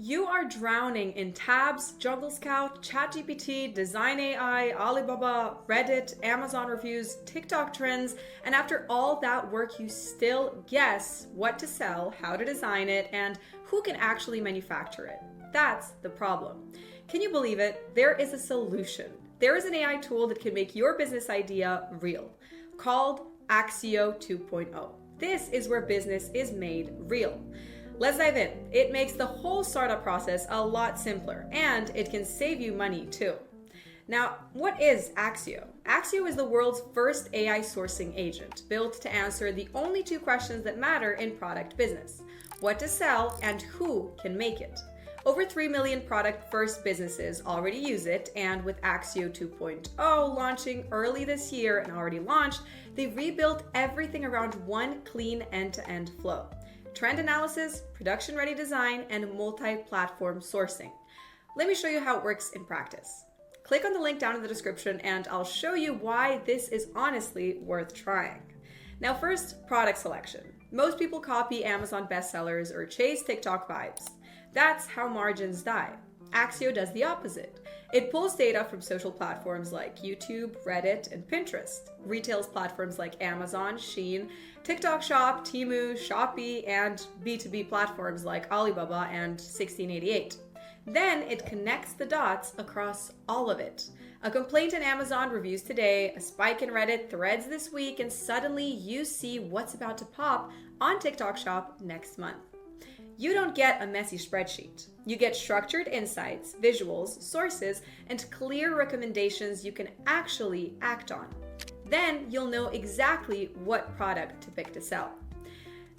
You are drowning in tabs, Jungle Scout, ChatGPT, Design AI, Alibaba, Reddit, Amazon reviews, TikTok trends, and after all that work, you still guess what to sell, how to design it, and who can actually manufacture it. That's the problem. Can you believe it? There is a solution. There is an AI tool that can make your business idea real, called Accio 2.0. This is where business is made real. Let's dive in. It makes the whole startup process a lot simpler, and it can save you money too. Now, what is Accio? Accio is the world's first AI sourcing agent, built to answer the only two questions that matter in product business: what to sell and who can make it. Over 3 million product-first businesses already use it, and with Accio 2.0 launching early this year and already launched, they've rebuilt everything around one clean end-to-end flow: trend analysis, production-ready design, and multi-platform sourcing. Let me show you how it works in practice. Click on the link down in the description and I'll show you why this is honestly worth trying. Now first, product selection. Most people copy Amazon bestsellers or chase TikTok vibes. That's how margins die. Accio does the opposite. It pulls data from social platforms like YouTube, Reddit, and Pinterest, retails platforms like Amazon, Shein, TikTok Shop, Temu, Shopee, and B2B platforms like Alibaba and 1688. Then it connects the dots across all of it. A complaint in Amazon reviews today, a spike in Reddit threads this week, and suddenly you see what's about to pop on TikTok Shop next month. You don't get a messy spreadsheet. You get structured insights, visuals, sources, and clear recommendations you can actually act on. Then you'll know exactly what product to pick to sell.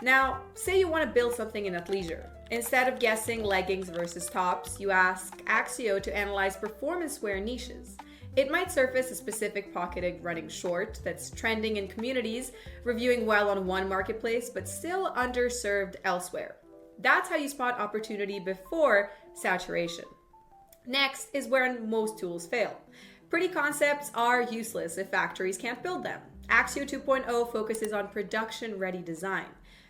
Now, say you want to build something in athleisure. Instead of guessing leggings versus tops, you ask Accio to analyze performance wear niches. It might surface a specific pocketed running short that's trending in communities, reviewing well on one marketplace, but still underserved elsewhere. That's how you spot opportunity before saturation. Next is where most tools fail. Pretty concepts are useless if factories can't build them. Accio 2.0 focuses on production-ready design.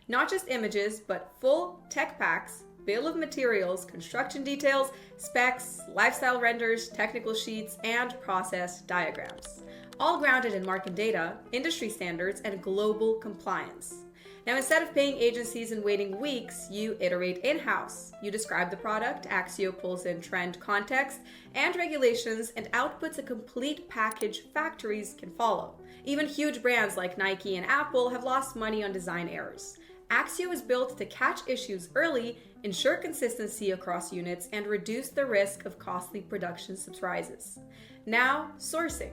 Not just images, but full tech packs, bill of materials, construction details, specs, lifestyle renders, technical sheets, and process diagrams. All grounded in market data, industry standards, and global compliance. Now, instead of paying agencies and waiting weeks, you iterate in-house. You describe the product, Accio pulls in trend context and regulations, and outputs a complete package factories can follow. Even huge brands like Nike and Apple have lost money on design errors. Accio is built to catch issues early, ensure consistency across units, and reduce the risk of costly production surprises. Now, sourcing.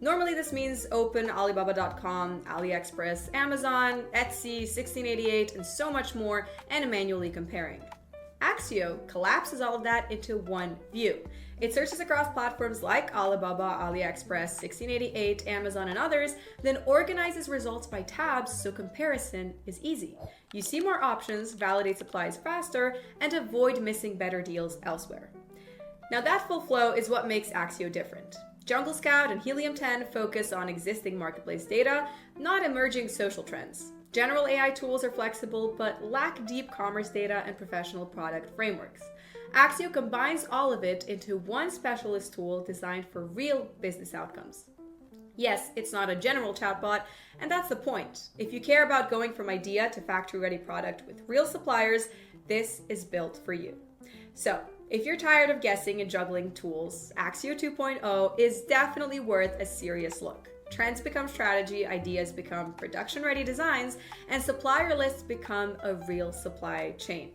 Normally this means open Alibaba.com, AliExpress, Amazon, Etsy, 1688, and so much more, and manually comparing. Accio collapses all of that into one view. It searches across platforms like Alibaba, AliExpress, 1688, Amazon, and others, then organizes results by tabs so comparison is easy. You see more options, validate supplies faster, and avoid missing better deals elsewhere. Now that full flow is what makes Accio different. Jungle Scout and Helium 10 focus on existing marketplace data, not emerging social trends. General AI tools are flexible, but lack deep commerce data and professional product frameworks. Accio combines all of it into one specialist tool designed for real business outcomes. Yes, it's not a general chatbot, and that's the point. If you care about going from idea to factory-ready product with real suppliers, this is built for you. So, if you're tired of guessing and juggling tools, Accio 2.0 is definitely worth a serious look. Trends become strategy, ideas become production-ready designs, and supplier lists become a real supply chain.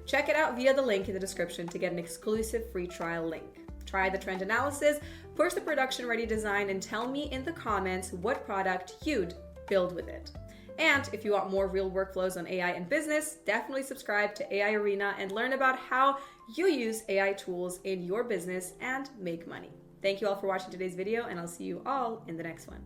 Check it out via the link in the description to get an exclusive free trial link. Try the trend analysis, push the production-ready design, and tell me in the comments what product you'd build with it. And if you want more real workflows on AI and business, definitely subscribe to AI Arena and learn about how you use AI tools in your business and make money. Thank you all for watching today's video, and I'll see you all in the next one.